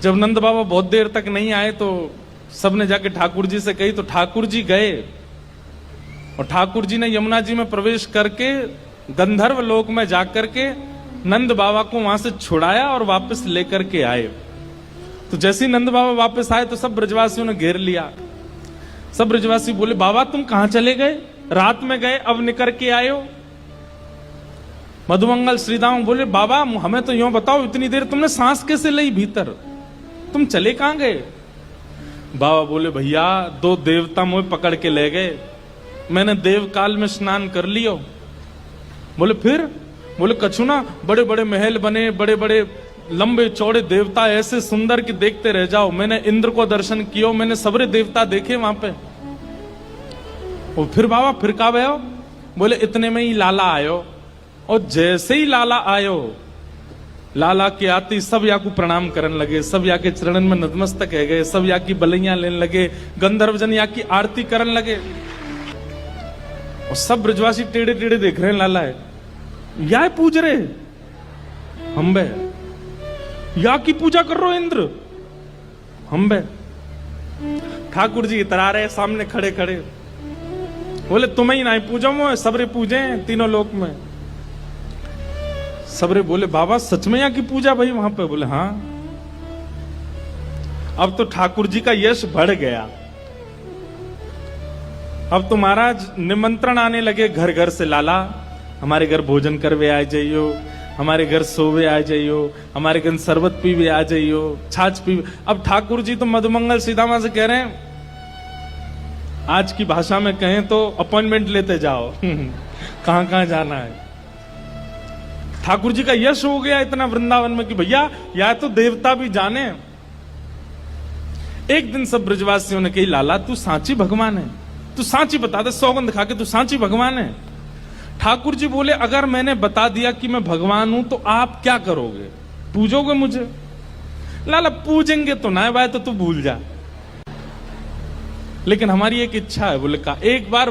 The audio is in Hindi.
जब नंद बाबा बहुत देर तक नहीं आए तो सबने जाके ठाकुर जी से कही, तो ठाकुर जी गए और ठाकुर जी ने यमुना जी में प्रवेश करके गंधर्व लोक में जाकर के नंद बाबा को वहां से छुड़ाया और वापस लेकर के आए। तो जैसे ही नंद बाबा वापस आए तो सब ब्रजवासियों ने घेर लिया। सब ब्रजवासी बोले, बाबा तुम कहां चले गए, रात में गए अब निकल के आए हो। मधुमंगल श्रीदाम बोले, बाबा हमें तो यूं बताओ, इतनी देर तुमने सांस कैसे ली भीतर, तुम चले कहां गए। बाबा बोले, भैया दो देवता मुझे पकड़ के ले गए, मैंने देव काल में स्नान कर लियो। बोले फिर? बोले कछु ना, बड़े बड़े महल बने, बड़े बड़े लंबे चौड़े देवता ऐसे सुंदर कि देखते रह जाओ। मैंने इंद्र को दर्शन किया, मैंने सबरे देवता देखे वहां पे। और फिर बाबा फिर का भयो? बोले इतने में ही लाला आयो, और जैसे ही लाला आयो, लाला के आते सब या को प्रणाम करने लगे, सब या के चरणन में नतमस्तक है गए, सब या की बलैया लेने लगे, गंधर्व जन या की आरती करने लगे। और सब ब्रजवासी टेढ़े टेढ़े देख रहे हैं, लाला है या पूज रहे हम बे, या की पूजा कर रहे हो इंद्र हम बे। ठाकुर जी इतरा रहे सामने खड़े खड़े, बोले तुम्हें ही नहीं पूजो, मैं सबरे पूजे तीनों लोक में। सबरे बोले, बाबा सच में यहाँ की पूजा भाई वहां पे? बोले हाँ। अब तो ठाकुर जी का यश बढ़ गया। अब तो महाराज निमंत्रण आने लगे घर घर से, लाला हमारे घर भोजन करवे आ जाइयो, हमारे घर सोवे आ जाइयो, हमारे घर शरबत पीवे आ जाइयो, छाछ पीवे। अब ठाकुर जी तो मधुमंगल सीतामा से कह रहे हैं, आज की भाषा में कहें तो अपॉइंटमेंट लेते जाओ कहां कहां जाना है। ठाकुर जी का यश हो गया इतना वृंदावन में कि भैया या तो देवता भी जाने। एक दिन सब ब्रजवासियों ने कही, लाला तू सांची भगवान है, तू सांची बता दे, सौगंध खा के तू सांची भगवान है। ठाकुर जी बोले, अगर मैंने बता दिया कि मैं भगवान हूं तो आप क्या करोगे, पूजोगे मुझे? लाला पूजेंगे तो ना भाई, तो तू भूल जा, लेकिन हमारी एक इच्छा है। बोले का एक बार